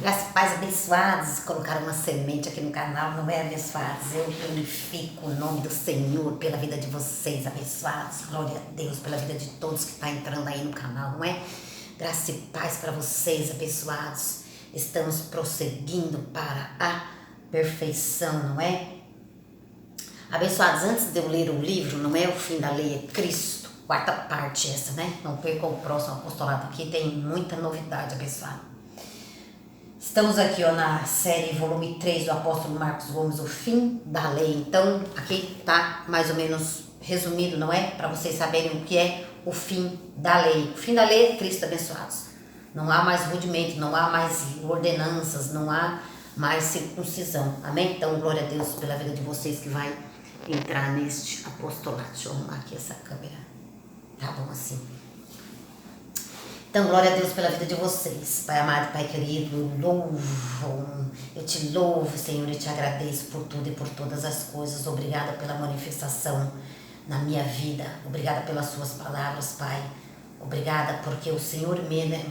Graças a paz abençoados, colocaram uma semente aqui no canal, não é, abençoados? Eu glorifico o nome do Senhor pela vida de vocês, abençoados. Glória a Deus pela vida de todos que estão entrando aí no canal, não é? Graça e paz para vocês, abençoados. Estamos prosseguindo para a perfeição, não é? Abençoados, antes de eu ler o livro, não é? O fim da lei é Cristo, quarta parte essa, né? Não perca o próximo apostolado aqui, tem muita novidade, abençoado. Estamos aqui ó, na série volume 3 do apóstolo Marcos Gomes, o fim da lei. Então, aqui está mais ou menos resumido, não é? Para vocês saberem o que é o fim da lei. O fim da lei é Cristo, abençoados. Não há mais rudimento, não há mais ordenanças, não há mais circuncisão. Amém? Então, glória a Deus pela vida de vocês que vai entrar neste apostolado. Deixa eu arrumar aqui essa câmera. Tá bom assim. Então, glória a Deus pela vida de vocês. Pai amado, Pai querido, eu te louvo, Senhor, e te agradeço por tudo e por todas as coisas. Obrigada pela manifestação na minha vida. Obrigada pelas suas palavras, Pai. Obrigada porque o Senhor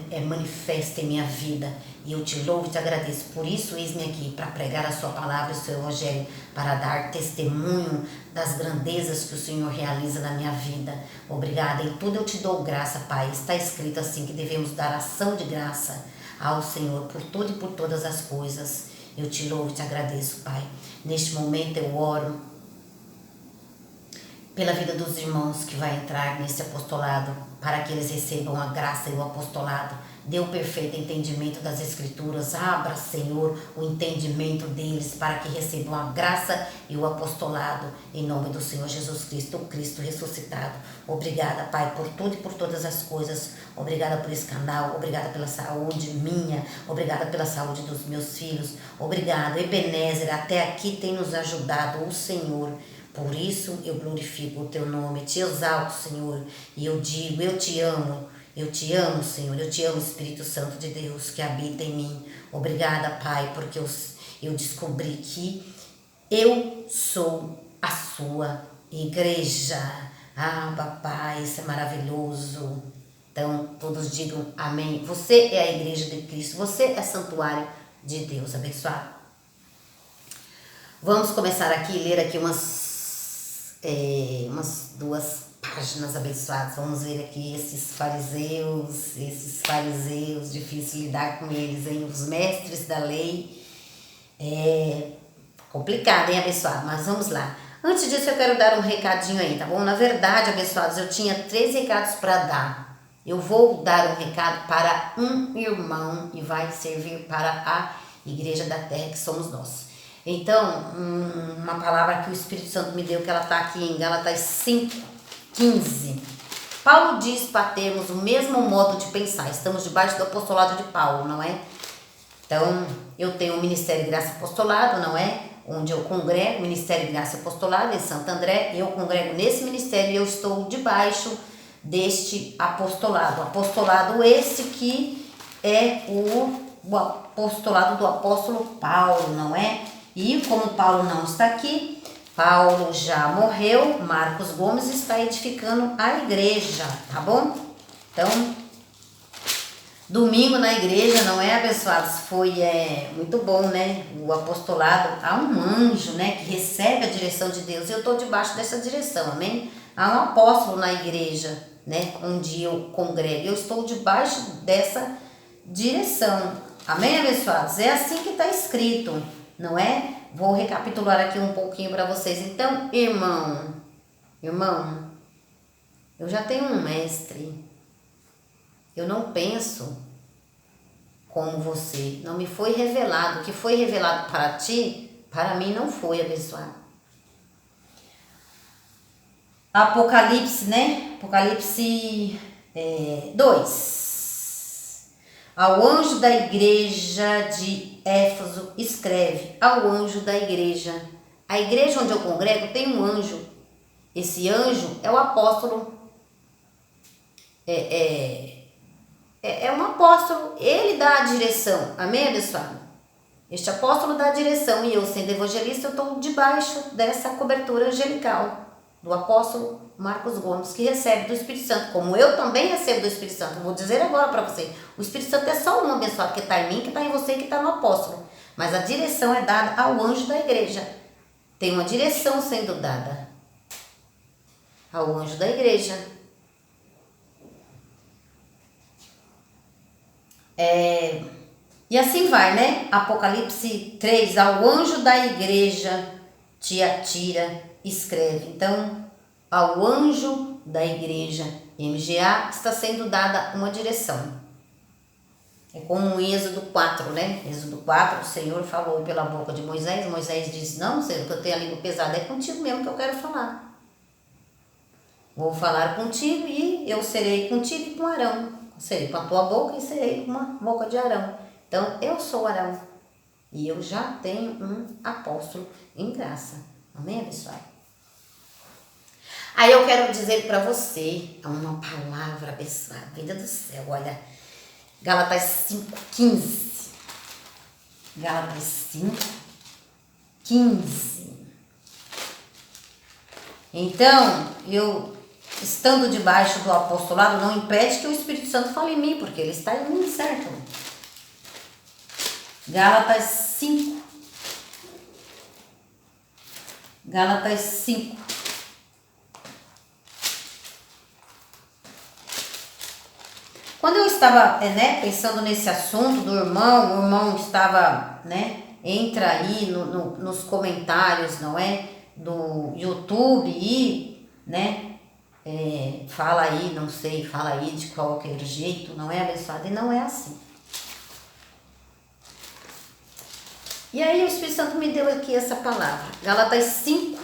é manifesto em minha vida. E eu te louvo e te agradeço. Por isso, eis-me aqui para pregar a sua palavra e o seu evangelho, para dar testemunho das grandezas que o Senhor realiza na minha vida. Obrigada. Em tudo eu te dou graça, Pai. Está escrito assim que devemos dar ação de graça ao Senhor por tudo e por todas as coisas. Eu te louvo e te agradeço, Pai. Neste momento eu oro pela vida dos irmãos que vai entrar nesse apostolado, para que eles recebam a graça e o apostolado. Dê o perfeito entendimento das Escrituras. Abra, Senhor, o entendimento deles para que recebam a graça e o apostolado. Em nome do Senhor Jesus Cristo, o Cristo ressuscitado. Obrigada, Pai, por tudo e por todas as coisas. Obrigada por esse canal. Obrigada pela saúde minha. Obrigada pela saúde dos meus filhos. Obrigado, Ebenezer. Até aqui tem nos ajudado o Senhor. Por isso eu glorifico o teu nome, te exalto, Senhor, e eu digo, eu te amo, Senhor, eu te amo, Espírito Santo de Deus, que habita em mim. Obrigada, Pai, porque eu descobri que eu sou a sua igreja. Ah, papai, isso é maravilhoso. Então, todos digam amém. Você é a igreja de Cristo, você é santuário de Deus, abençoado. Vamos começar aqui, ler aqui umas 2 páginas abençoadas. Vamos ver aqui esses fariseus, difícil lidar com eles, hein? Os mestres da lei. É complicado, hein, abençoado? Mas vamos lá. Antes disso, eu quero dar um recadinho aí, tá bom? Na verdade, abençoados, eu tinha 3 recados para dar. Eu vou dar um recado para um irmão e vai servir para a Igreja da Terra, que somos nós. Então, uma palavra que o Espírito Santo me deu, que ela está aqui em Gálatas 5:15. Paulo diz para termos o mesmo modo de pensar. Estamos debaixo do apostolado de Paulo, não é? Então, eu tenho o Ministério de Graça e Apostolado, não é? Onde eu congrego, Ministério de Graça e Apostolado em Santo André. Eu congrego nesse ministério e eu estou debaixo deste apostolado. Apostolado esse que é o apostolado do apóstolo Paulo, não é? E como Paulo não está aqui, Paulo já morreu, Marcos Gomes está edificando a igreja, tá bom? Então, domingo na igreja, não é, abençoados? Foi muito bom, né? O apostolado, há um anjo, né, que recebe a direção de Deus. Eu estou debaixo dessa direção, amém? Há um apóstolo na igreja, né, onde eu congrego. Eu estou debaixo dessa direção, amém, abençoados? É assim que está escrito, não é? Vou recapitular aqui um pouquinho para vocês. Então, irmão, eu já tenho um mestre. Eu não penso como você. Não me foi revelado. O que foi revelado para ti, para mim não foi, abençoado. Apocalipse, né? Apocalipse 2. Ao anjo da igreja de Éfeso, escreve. Ao anjo da igreja. A igreja onde eu congrego tem um anjo. Esse anjo é o apóstolo. É um apóstolo. Ele dá a direção. Amém, abençoado? Este apóstolo dá a direção. E eu, sendo evangelista, eu estou debaixo dessa cobertura angelical do apóstolo Marcos Gomes, que recebe do Espírito Santo, como eu também recebo do Espírito Santo. Vou dizer agora para você, o Espírito Santo é só um abençoado que está em mim, que está em você e que está no apóstolo. Mas a direção é dada ao anjo da igreja. Tem uma direção sendo dada ao anjo da igreja. E assim vai, né? Apocalipse 3, ao anjo da igreja Tiatira escreve. Então, ao anjo da igreja MGA está sendo dada uma direção. É como o Êxodo 4, né? Êxodo 4, o Senhor falou pela boca de Moisés. Moisés disse, não, Senhor, que eu tenho a língua pesada, é contigo mesmo que eu quero falar. Vou falar contigo e eu serei contigo e com Arão. Serei com a tua boca e serei com a boca de Arão. Então, eu sou Arão. E eu já tenho um apóstolo em graça. Amém, abençoado? Aí eu quero dizer para você uma palavra abençoada. Vida do céu, olha. Gálatas 5:15. Gálatas 5:15. Então, eu, estando debaixo do apostolado, não impede que o Espírito Santo fale em mim, porque ele está em mim, certo? Gálatas 5. Gálatas 5. Quando eu estava pensando nesse assunto do irmão, o irmão estava, entra aí nos comentários, não é? Do YouTube e, fala aí, não sei, fala aí de qualquer jeito, não é, abençoado? E não é assim. E aí o Espírito Santo me deu aqui essa palavra. Gálatas 5,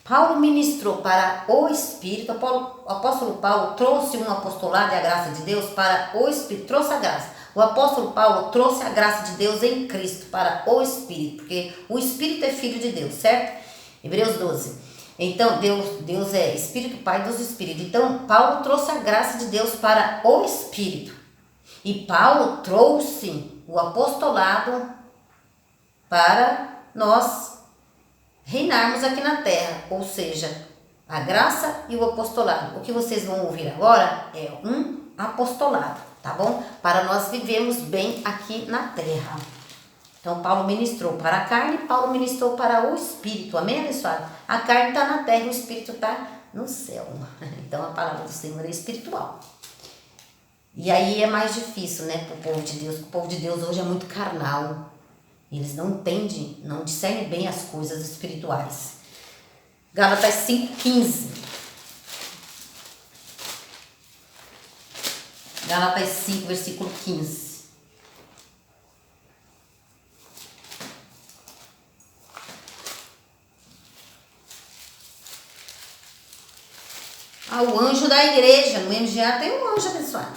Paulo ministrou para o Espírito, o apóstolo Paulo trouxe um apostolado e a graça de Deus para o Espírito, trouxe a graça. O apóstolo Paulo trouxe a graça de Deus em Cristo para o Espírito, porque o Espírito é filho de Deus, certo? Hebreus 12. Então, Deus é Espírito, Pai dos Espíritos. Então, Paulo trouxe a graça de Deus para o Espírito. E Paulo trouxe o apostolado para nós reinarmos aqui na terra, ou seja, a graça e o apostolado. O que vocês vão ouvir agora é um apostolado, tá bom? Para nós vivermos bem aqui na terra. Então, Paulo ministrou para a carne, Paulo ministrou para o Espírito, amém, abençoado? A carne está na terra, o Espírito está no céu. Então, a palavra do Senhor é espiritual. E aí é mais difícil, para o povo de Deus, porque o povo de Deus hoje é muito carnal. Eles não entendem, não discernem bem as coisas espirituais. Gálatas 5:15. Gálatas 5, versículo 15. O anjo da igreja, no MGA tem um anjo abençoado.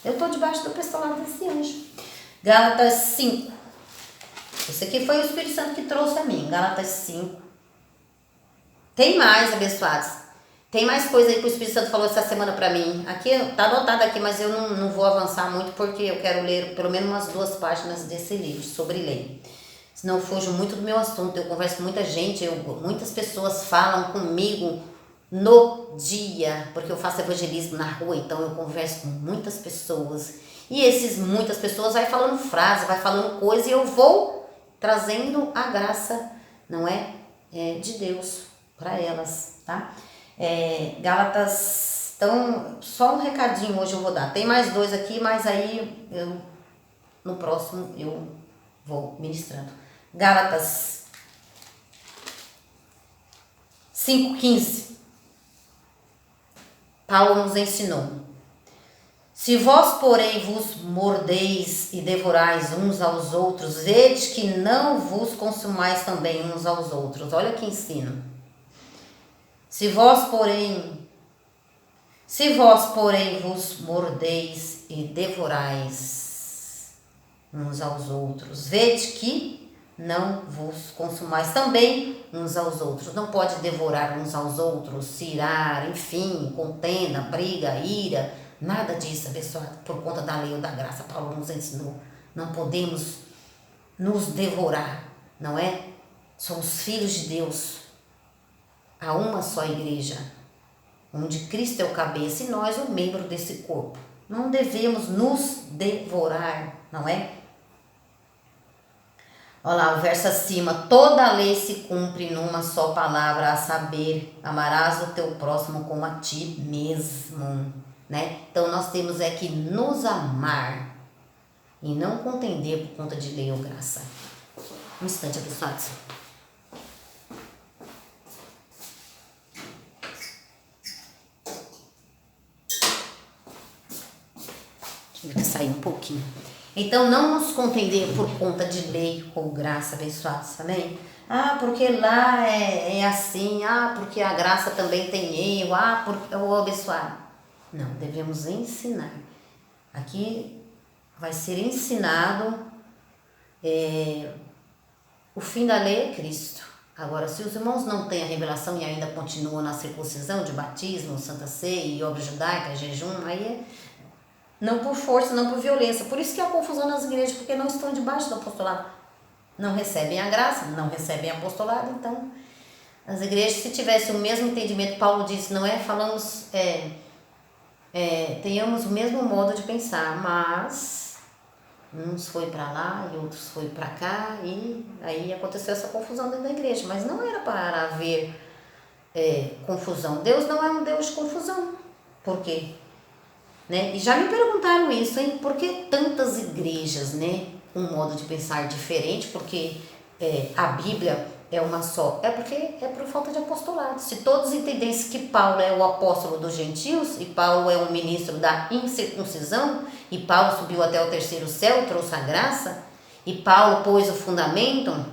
Eu estou debaixo do apostolado desse anjo. Gálatas 5. Esse aqui foi o Espírito Santo que trouxe a mim, Gálatas 5. Tem mais, abençoados. Tem mais coisa aí que o Espírito Santo falou essa semana para mim. Aqui, tá anotado aqui, mas eu não vou avançar muito porque eu quero ler pelo menos umas 2 páginas desse livro sobre lei. Senão eu fujo muito do meu assunto. Eu converso com muita gente, muitas pessoas falam comigo no dia, porque eu faço evangelismo na rua, então eu converso com muitas pessoas. E muitas pessoas vai falando frase, vai falando coisa e eu vou trazendo a graça, não é? De Deus para elas, tá? Gálatas, então, só um recadinho hoje eu vou dar. Tem mais 2 aqui, mas aí no próximo eu vou ministrando. Gálatas 5:15. Paulo nos ensinou. Se vós, porém, vos mordeis e devorais uns aos outros, vede que não vos consumais também uns aos outros. Olha que ensino. Se vós, porém, vos mordeis e devorais uns aos outros, vede que não vos consumais também uns aos outros. Não pode devorar uns aos outros, se irar, enfim, contenda, briga, ira. Nada disso, abençoado, por conta da lei ou da graça. Paulo nos ensinou. Não podemos nos devorar, não é? Somos filhos de Deus. Há uma só igreja. onde Cristo é o cabeça e nós o membro desse corpo. Não devemos nos devorar, não é? Olha lá, o verso acima, toda a lei se cumpre numa só palavra, a saber, amarás o teu próximo como a ti mesmo, né? Então nós temos que nos amar e não contender por conta de lei ou graça. Um instante, abençoados. Tive que sair um pouquinho. Então, não nos contender por conta de lei ou graça, abençoados, amém? Ah, porque lá é assim, ah, porque a graça também tem erro, ah, porque o abençoado. Não, devemos ensinar. Aqui vai ser ensinado o fim da lei é Cristo. Agora, se os irmãos não têm a revelação e ainda continuam na circuncisão de batismo, Santa Ceia e obra judaica, jejum, aí não por força, não por violência. Por isso que há confusão nas igrejas, porque não estão debaixo do apostolado. Não recebem a graça, não recebem apostolado. Então, as igrejas, se tivessem o mesmo entendimento, Paulo disse, não é? Falamos, tenhamos o mesmo modo de pensar, mas uns foi para lá e outros foi para cá, e aí aconteceu essa confusão dentro da igreja. Mas não era para haver confusão. Deus não é um Deus de confusão. Por quê? Né? E já me perguntaram isso, hein? Por que tantas igrejas, né? Um modo de pensar diferente, porque a Bíblia é uma só. É porque é por falta de apostolado. Se todos entendessem que Paulo é o apóstolo dos gentios, e Paulo é um ministro da incircuncisão, e Paulo subiu até o terceiro céu, trouxe a graça, e Paulo pôs o fundamento,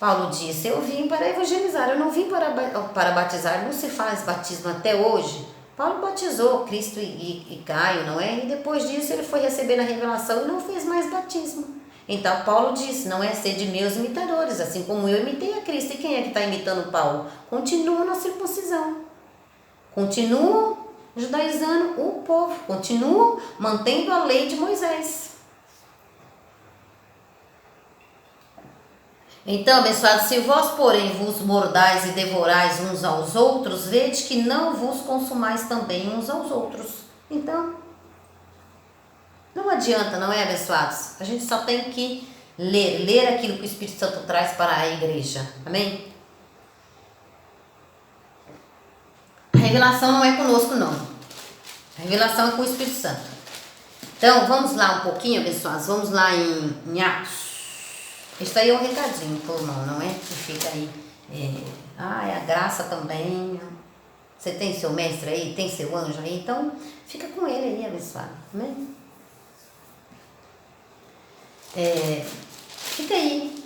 Paulo disse, eu vim para evangelizar, eu não vim para batizar, não se faz batismo até hoje. Paulo batizou Cristo e Caio, não é? E depois disso ele foi receber a revelação e não fez mais batismo. Então Paulo disse, não é ser de meus imitadores, assim como eu imitei a Cristo. E quem é que está imitando Paulo? Continua na circuncisão. Continua judaizando o povo. Continua mantendo a lei de Moisés. Então, abençoados, se vós, porém, vos mordais e devorais uns aos outros, vede que não vos consumais também uns aos outros. Então, não adianta, não é, abençoados? A gente só tem que ler aquilo que o Espírito Santo traz para a igreja. Amém? A revelação não é conosco, não. A revelação é com o Espírito Santo. Então, vamos lá um pouquinho, abençoados. Vamos lá em Atos. Isso aí é um recadinho pro irmão, não é? Que fica aí. É a graça também. Você tem seu mestre aí? Tem seu anjo aí? Então, fica com ele aí, abençoado. Amém? Fica aí.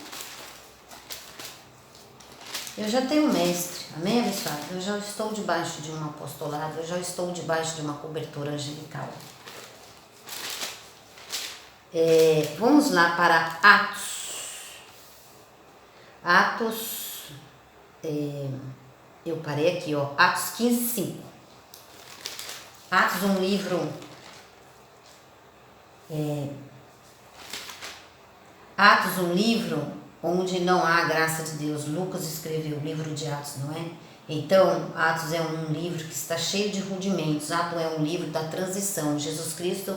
Eu já tenho mestre. Amém, abençoado? Eu já estou debaixo de um apostolado. Eu já estou debaixo de uma cobertura angelical. Vamos lá para Atos. Atos, eu parei aqui, ó, Atos 15, 5. Atos, um livro, Atos, um livro onde não há graça de Deus. Lucas escreveu o livro de Atos, não é? Então, Atos é um livro que está cheio de rudimentos. Atos é um livro da transição. Jesus Cristo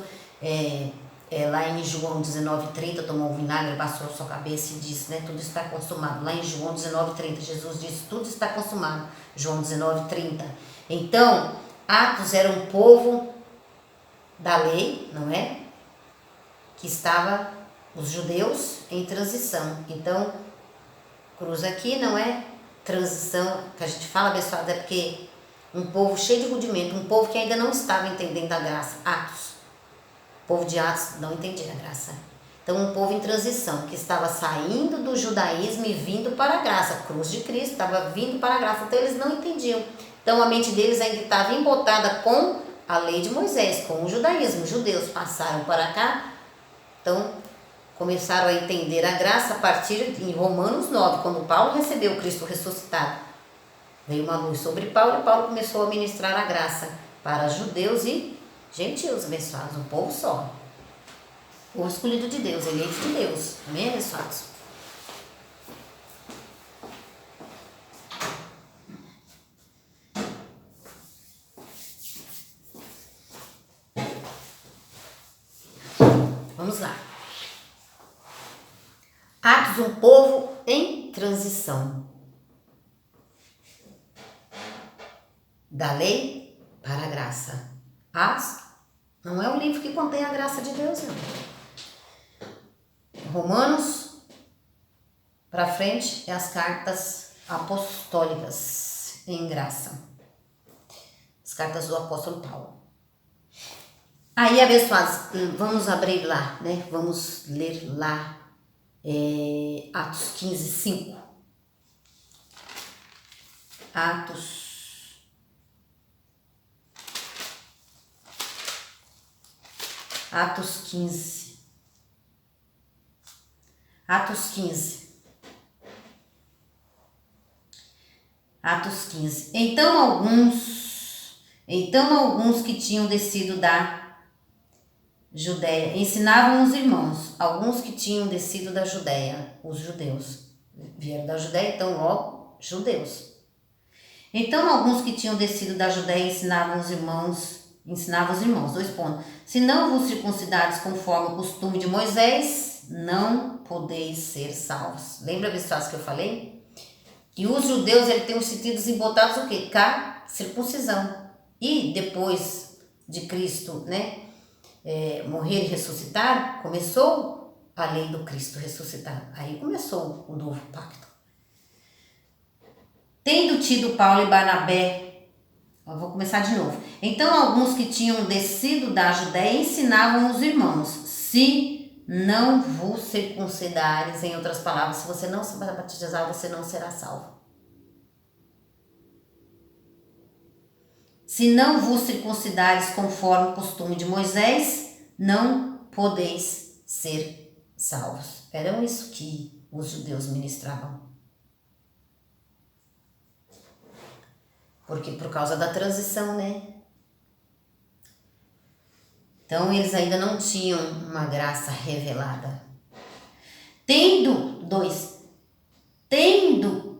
lá em João 19,30, tomou um vinagre, passou a sua cabeça e disse, né, tudo está consumado. Lá em João 19,30, Jesus disse, tudo está consumado. João 19,30. Então, Atos era um povo da lei, não é? Que estava, os judeus, em transição. Então, cruza aqui, não é? Transição, que a gente fala, abençoado, é porque um povo cheio de rudimento, um povo que ainda não estava entendendo a graça. Atos. O povo de Atos não entendia a graça. Então, um povo em transição, que estava saindo do judaísmo e vindo para a graça. A cruz de Cristo estava vindo para a graça. Então, eles não entendiam. Então, a mente deles ainda estava embotada com a lei de Moisés, com o judaísmo. Os judeus passaram para cá. Então, começaram a entender a graça a partir de Romanos 9, quando Paulo recebeu Cristo ressuscitado. Veio uma luz sobre Paulo e Paulo começou a ministrar a graça para judeus e gentios abençoados, um povo só. O escolhido de Deus, eleito de Deus. Amém, abençoados? Atos, um povo em transição. Da lei para a graça. Atos não é o livro que contém a graça de Deus, não. Romanos, para frente, é as cartas apostólicas em graça. As cartas do apóstolo Paulo. Aí, abençoados, vamos abrir lá, né? Vamos ler lá Atos 15, 5. Atos 15. Atos 15. Atos 15. Então alguns que tinham descido da Judéia ensinavam os irmãos. Alguns que tinham descido da Judéia, os judeus. Vieram da Judéia, então logo, judeus. Então alguns que tinham descido da Judéia ensinavam os irmãos. 2 pontos. Se não vos circuncidares conforme o costume de Moisés, não podeis ser salvos. Lembra, abençoados, que eu falei? Que os judeus, ele tem os sentidos embotados o quê? Circuncisão. E depois de Cristo, né, morrer e ressuscitar, começou a lei do Cristo ressuscitar. Aí começou o novo pacto. Tendo tido Paulo e Barnabé, eu vou começar de novo. Então alguns que tinham descido da Judéia ensinavam os irmãos, se não vos circuncidares, em outras palavras, se você não se batizar, você não será salvo. Se não vos circuncidares conforme o costume de Moisés, não podeis ser salvos. Era isso que os judeus ministravam. Porque por causa da transição, né? Então eles ainda não tinham uma graça revelada. Tendo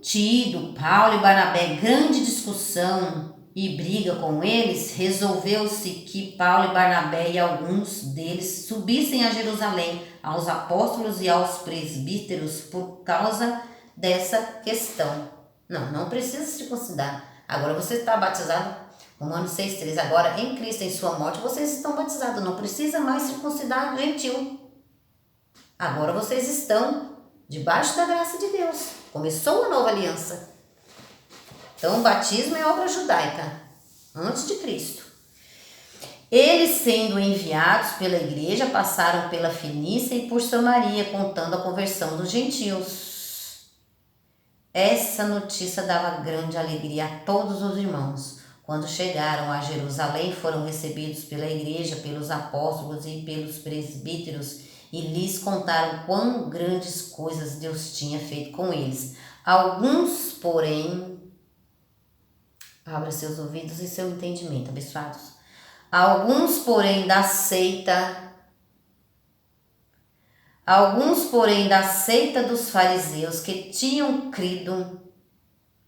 tido Paulo e Barnabé grande discussão e briga com eles, resolveu-se que Paulo e Barnabé e alguns deles subissem a Jerusalém aos apóstolos e aos presbíteros por causa dessa questão. Não precisa se circuncidar. Agora você está batizado, Romanos 6,3, agora em Cristo, em sua morte, vocês estão batizados, não precisa mais circuncidar gentil. Agora vocês estão debaixo da graça de Deus. Começou a nova aliança. Então o batismo é obra judaica, antes de Cristo. Eles, sendo enviados pela igreja, passaram pela Fenícia e por Samaria, contando a conversão dos gentios. Essa notícia dava grande alegria a todos os irmãos. Quando chegaram a Jerusalém, foram recebidos pela igreja, pelos apóstolos e pelos presbíteros, e lhes contaram quão grandes coisas Deus tinha feito com eles. Alguns, porém, abra seus ouvidos e seu entendimento, abençoados. Alguns, porém, da seita dos fariseus que tinham crido,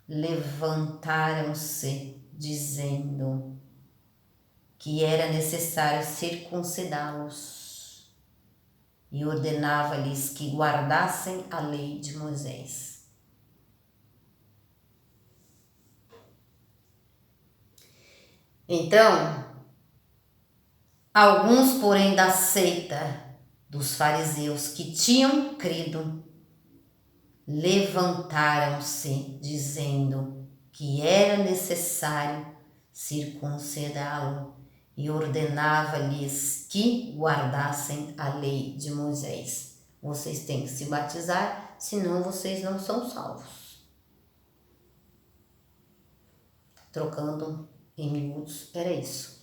levantaram-se, dizendo que era necessário circuncidá-los, e ordenava-lhes que guardassem a lei de Moisés. Então, alguns, porém, da seita dos fariseus que tinham crido, levantaram-se, dizendo que era necessário circuncidá-lo, e ordenava-lhes que guardassem a lei de Moisés. Vocês têm que se batizar, senão vocês não são salvos. Trocando em miúdos, era isso.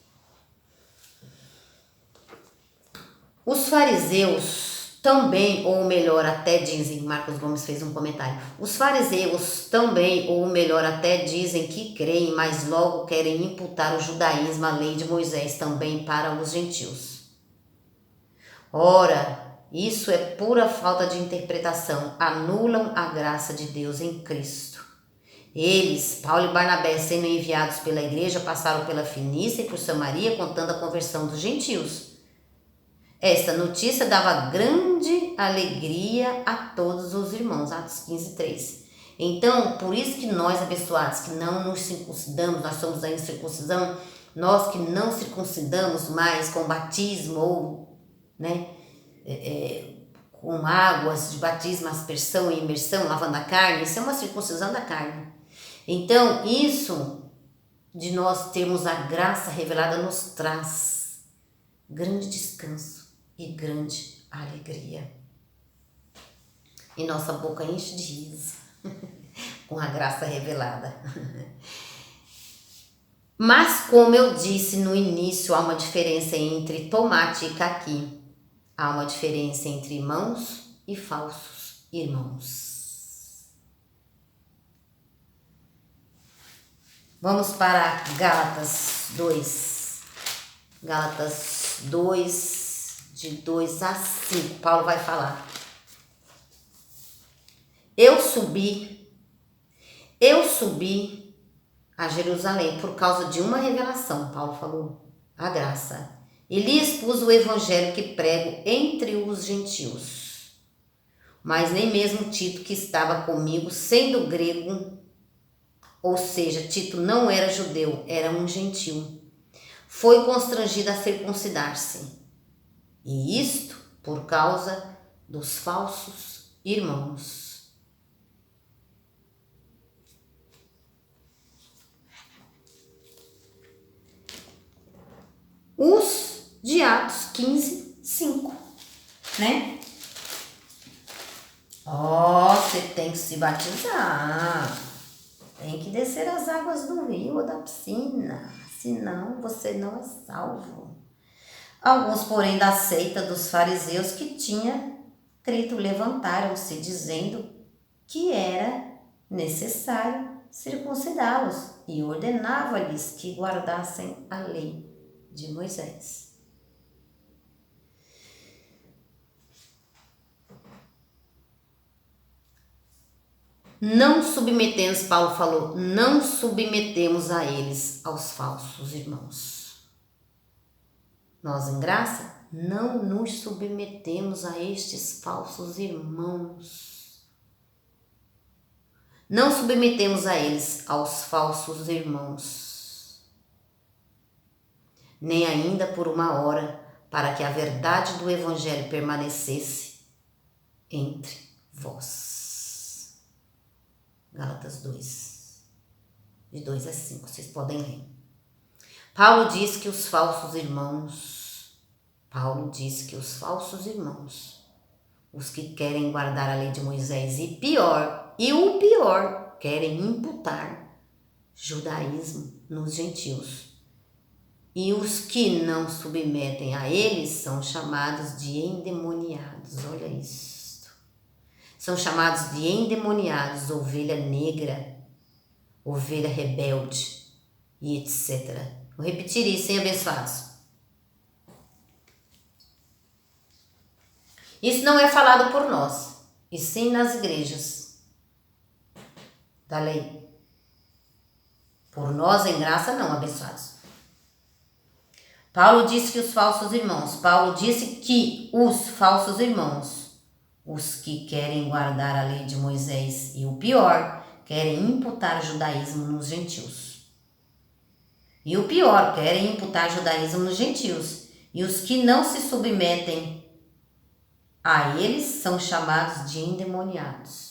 Os fariseus também, ou melhor até dizem, Marcos Gomes fez um comentário, os fariseus também, ou melhor até dizem que creem, mas logo querem imputar o judaísmo, a lei de Moisés também para os gentios. Ora, isso é pura falta de interpretação, anulam a graça de Deus em Cristo. Eles, Paulo e Barnabé, sendo enviados pela igreja, passaram pela Fenícia e por Samaria, contando a conversão dos gentios. Esta notícia dava grande alegria a todos os irmãos. Atos 15:3. Então, por isso que nós, abençoados, que não nos circuncidamos, nós somos a incircuncisão, nós que não circuncidamos mais com batismo ou, né, com águas de batismo, aspersão e imersão, lavando a carne, isso é uma circuncisão da carne. Então, isso de nós termos a graça revelada nos traz grande descanso e grande alegria. E nossa boca enche de riso com a graça revelada. Mas, como eu disse no início, há uma diferença entre tomate e caqui. Há uma diferença entre irmãos e falsos irmãos. Vamos para Gálatas 2. Gálatas 2, de 2 a 5. Paulo vai falar. Eu subi a Jerusalém por causa de uma revelação, Paulo falou, a graça. E lhe expus o evangelho que prego entre os gentios. Mas nem mesmo Tito, que estava comigo, sendo grego, ou seja, Tito não era judeu, era um gentil, foi constrangido a circuncidar-se. E isto por causa dos falsos irmãos. Os de Atos 15:5, né? Você tem que se batizar, tem que descer as águas do rio ou da piscina, senão você não é salvo. Alguns, porém, da seita dos fariseus que tinha crido levantaram-se, dizendo que era necessário circuncidá-los e ordenava-lhes que guardassem a lei de Moisés. Não submetemos, Paulo falou, não submetemos a eles, aos falsos irmãos. Nós, em graça, não nos submetemos a estes falsos irmãos. Não submetemos a eles, aos falsos irmãos. Nem ainda por uma hora, para que a verdade do evangelho permanecesse entre vós. Gálatas 2, de 2 a 5, vocês podem ler. Paulo diz que os falsos irmãos, os que querem guardar a lei de Moisés e o pior, querem imputar judaísmo nos gentios. E os que não submetem a eles são chamados de endemoniados. Olha isso. São chamados de endemoniados, ovelha negra, ovelha rebelde e etc. Vou repetir isso, hein, abençoados? Isso não é falado por nós, e sim nas igrejas da lei. Por nós, em graça, não, abençoados. Paulo disse que os falsos irmãos, os que querem guardar a lei de Moisés e o pior, querem imputar judaísmo nos gentios. E os que não se submetem a eles são chamados de endemoniados.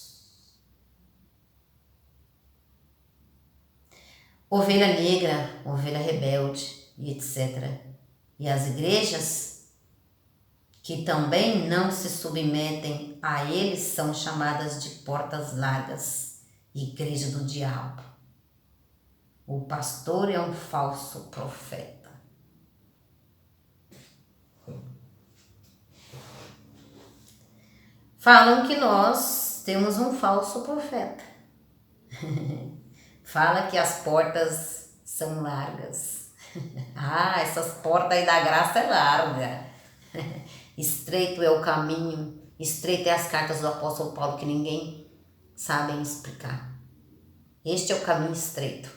Ovelha negra, ovelha rebelde e etc. E as igrejas que também não se submetem a eles são chamadas de portas largas, igreja do diabo. O pastor é um falso profeta. Falam que nós temos um falso profeta. Fala que as portas são largas. Essas portas aí da graça é larga. Estreito é o caminho, estreito é as cartas do apóstolo Paulo que ninguém sabe explicar. Este é o caminho estreito.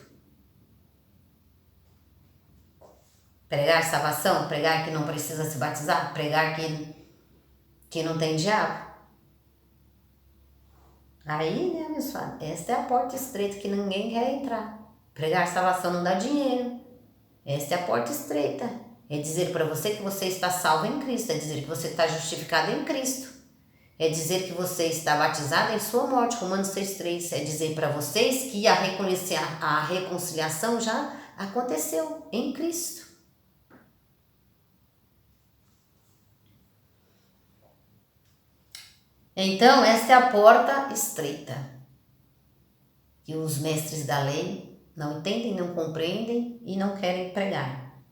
Pregar salvação? Pregar que não precisa se batizar? Pregar que não tem diabo? Aí, né, abençoado, esta é a porta estreita que ninguém quer entrar. Pregar salvação não dá dinheiro. Esta é a porta estreita. É dizer para você que você está salvo em Cristo. É dizer que você está justificado em Cristo. É dizer que você está batizado em sua morte, Romanos 6,3. É dizer para vocês que a reconciliação já aconteceu em Cristo. Então, esta é a porta estreita, que os mestres da lei não entendem, não compreendem e não querem pregar.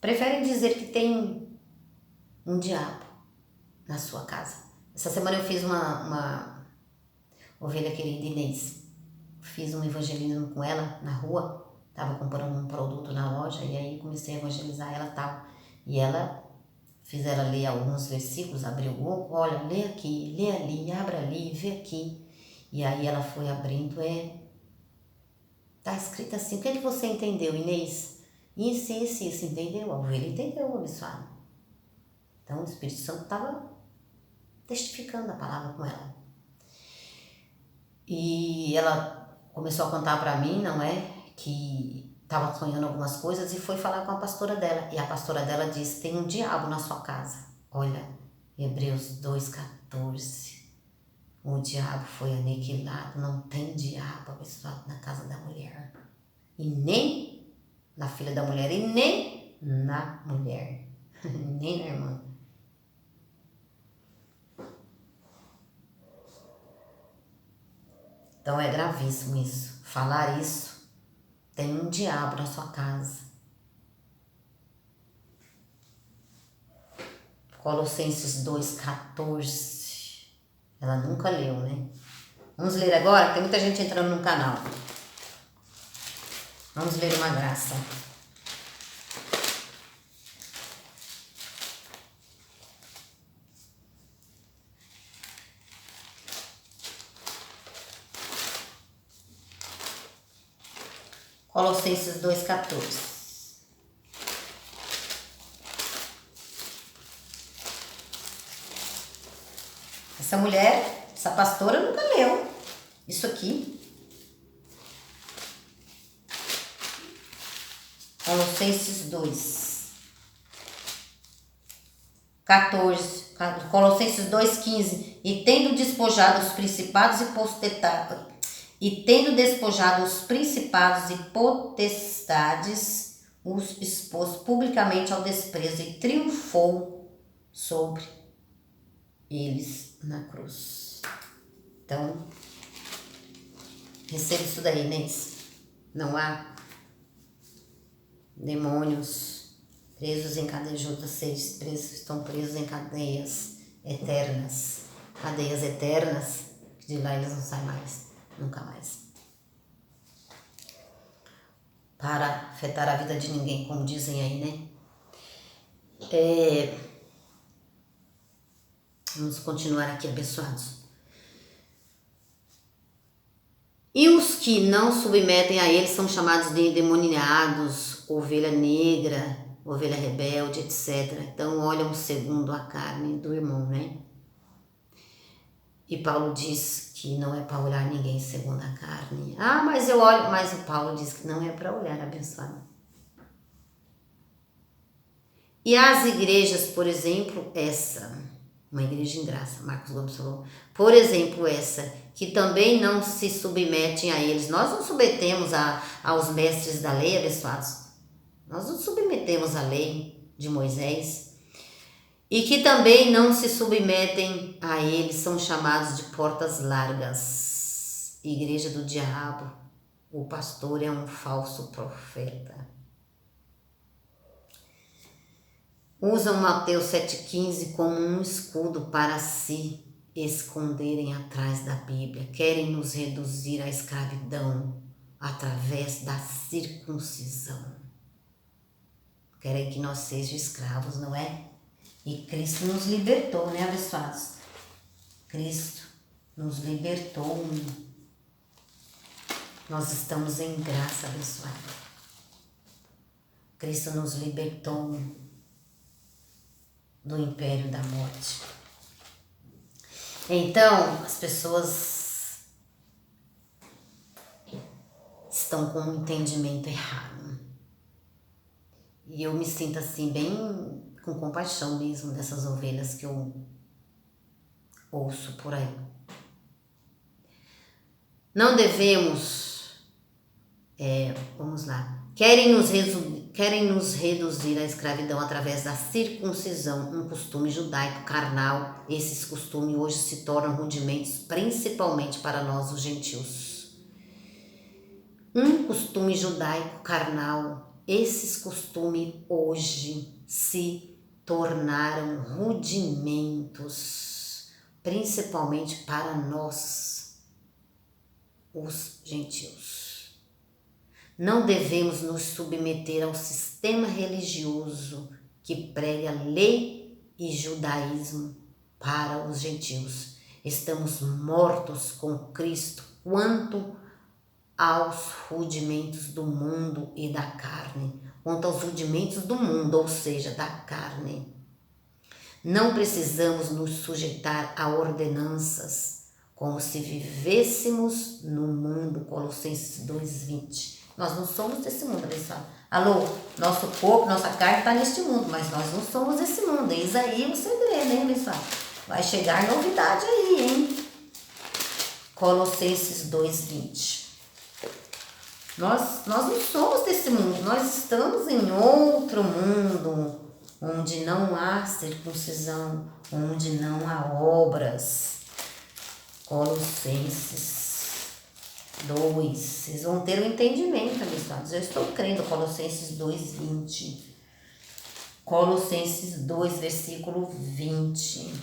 Preferem dizer que tem um diabo na sua casa. Essa semana eu fiz uma ovelha querida Inês. Fiz um evangelismo com ela na rua. Estava comprando um produto na loja e aí comecei a evangelizar ela e tal. E ela, fiz ela ler alguns versículos, abriu o Google, olha, lê aqui, lê ali, abre ali, vê aqui. E aí ela foi abrindo, tá escrito assim, o que é que você entendeu, Inês? Isso, entendeu? A ovelha entendeu, abençoado. Então o Espírito Santo estava testificando a palavra com ela. E ela começou a contar para mim, não é? Que estava sonhando algumas coisas e foi falar com a pastora dela. E a pastora dela disse, tem um diabo na sua casa. Olha, Hebreus 2,14. O diabo foi aniquilado, não tem diabo, abençoado, na casa da mulher. E nem na filha da mulher, e nem na mulher, nem na irmã. Então é gravíssimo isso. Falar isso, tem um diabo na sua casa. Colossenses 2,14. Ela nunca leu, né? Vamos ler agora? Tem muita gente entrando no canal. Vamos ler uma graça. Colossenses 2,14. Essa mulher, essa pastora nunca leu isso aqui. Colossenses 2,14. Colossenses 2,15. E tendo despojado os principados e potestades, os expôs publicamente ao desprezo e triunfou sobre eles na cruz. Então, receba isso daí, Inês. Não há demônios presos em cadeias, vocês estão presos em cadeias eternas. Cadeias eternas, que de lá eles não saem mais, nunca mais. Para afetar a vida de ninguém, como dizem aí, né? Vamos continuar aqui, abençoados. E os que não submetem a ele são chamados de endemoniados, ovelha negra, ovelha rebelde, etc. Então olham segundo a carne do irmão, né? E Paulo diz que não é para olhar ninguém segundo a carne. Ah, mas eu olho, mas o Paulo diz que não é para olhar, abençoado. E as igrejas, por exemplo, uma igreja em graça, Marcos Gomes falou, por exemplo, essa, que também não se submetem a eles. Nós não submetemos aos mestres da lei, abençoados. Nós não submetemos à lei de Moisés. E que também não se submetem a eles, são chamados de portas largas. Igreja do diabo. O pastor é um falso profeta. Usam Mateus 7,15 como um escudo para se esconderem atrás da Bíblia. Querem nos reduzir à escravidão através da circuncisão. Querem que nós sejamos escravos, não é? E Cristo nos libertou, né, abençoados? Cristo nos libertou. Nós estamos em graça, abençoada. Cristo nos libertou do império da morte. Então, as pessoas estão com um entendimento errado. E eu me sinto assim, bem com compaixão mesmo dessas ovelhas que eu ouço por aí. Não devemos, vamos lá, querem nos reduzir à escravidão através da circuncisão, um costume judaico carnal. Esses costumes hoje se tornam rudimentos, principalmente para nós os gentios. Um costume judaico carnal. Esses costumes hoje se tornaram rudimentos, principalmente para nós, os gentios. Não devemos nos submeter ao sistema religioso que prega lei e judaísmo para os gentios. Estamos mortos com Cristo quanto aos rudimentos do mundo e da carne, quanto aos rudimentos do mundo, ou seja, da carne. Não precisamos nos sujeitar a ordenanças, como se vivêssemos no mundo, Colossenses 2:20. Nós não somos desse mundo, pessoal. Alô, nosso corpo, nossa carne está neste mundo, mas nós não somos desse mundo. Eis aí o segredo, hein, pessoal? Vai chegar novidade aí, hein? Colossenses 2:20. Nós não somos desse mundo, nós estamos em outro mundo, onde não há circuncisão, onde não há obras. Colossenses 2, vocês vão ter o entendimento, abençoados. Eu estou crendo, Colossenses 2:20. Colossenses 2, versículo 20.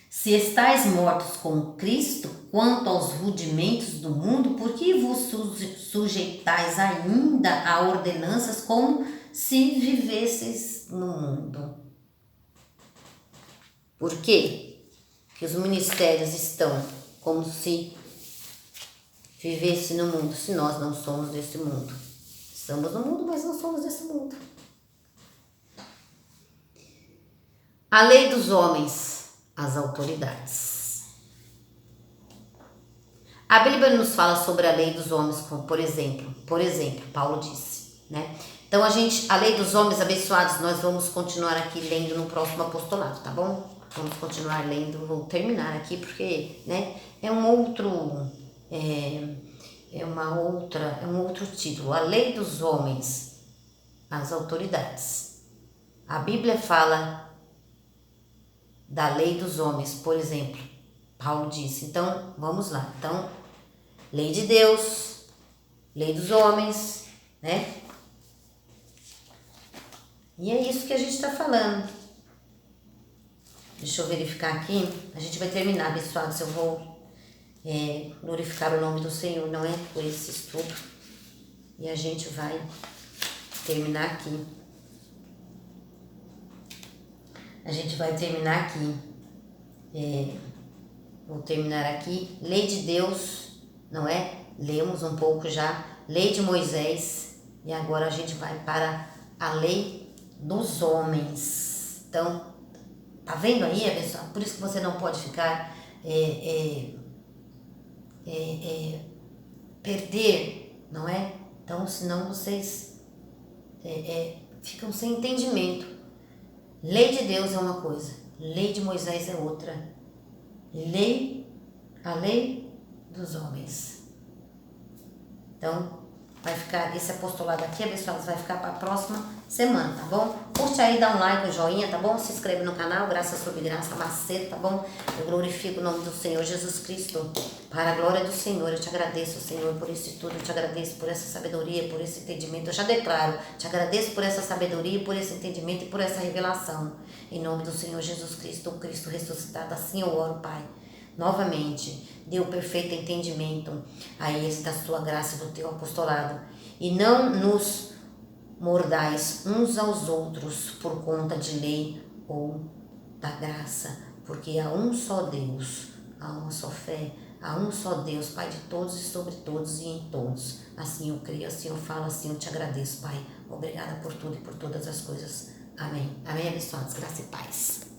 Se estáis mortos com Cristo, quanto aos rudimentos do mundo, por que vos sujeitais ainda a ordenanças como se vivesseis no mundo? Por quê? Que os ministérios estão como se vivesse no mundo, se nós não somos desse mundo. Estamos no mundo, mas não somos desse mundo. A lei dos homens, as autoridades. A Bíblia nos fala sobre a lei dos homens, como por exemplo, Paulo disse, né? Então a lei dos homens abençoados, nós vamos continuar aqui lendo no próximo apostolado, tá bom? Vamos continuar lendo, vou terminar aqui porque, né, é um outro título, a lei dos homens, as autoridades. A Bíblia fala da lei dos homens, por exemplo, Paulo disse. Então, vamos lá. Então, lei de Deus, lei dos homens, né? E é isso que a gente está falando. Deixa eu verificar aqui. A gente vai terminar, pessoal. Se eu vou glorificar o nome do Senhor, não é? Por esse estudo. E a gente vai terminar aqui. A gente vai terminar aqui. Vou terminar aqui. Lei de Deus, não é? Lemos um pouco já. Lei de Moisés. E agora a gente vai para a lei dos homens. Então, tá vendo aí, pessoal? Por isso que você não pode ficar perder, não é? Então, senão vocês ficam sem entendimento. Lei de Deus é uma coisa, lei de Moisés é outra. A lei dos homens. Então, vai ficar esse apostolado aqui, abençoados, vai ficar para a próxima semana, tá bom? Curte aí, dá um like, um joinha, tá bom? Se inscreve no canal, graça sobre graça, Macedo, tá bom? Eu glorifico o nome do Senhor Jesus Cristo, para a glória do Senhor. Eu te agradeço, Senhor, por isso tudo, eu te agradeço por essa sabedoria, por esse entendimento. Eu já declaro, te agradeço por essa sabedoria, por esse entendimento e por essa revelação. Em nome do Senhor Jesus Cristo, o Cristo ressuscitado, assim eu oro, Pai. Novamente, dê o perfeito entendimento a esse da sua graça e do teu apostolado. E não nos mordais uns aos outros por conta de lei ou da graça, porque há um só Deus, há uma só fé, a um só Deus, Pai de todos e sobre todos e em todos. Assim eu creio, assim eu falo, assim eu te agradeço, Pai. Obrigada por tudo e por todas as coisas. Amém. Amém, abençoados. Graça e paz.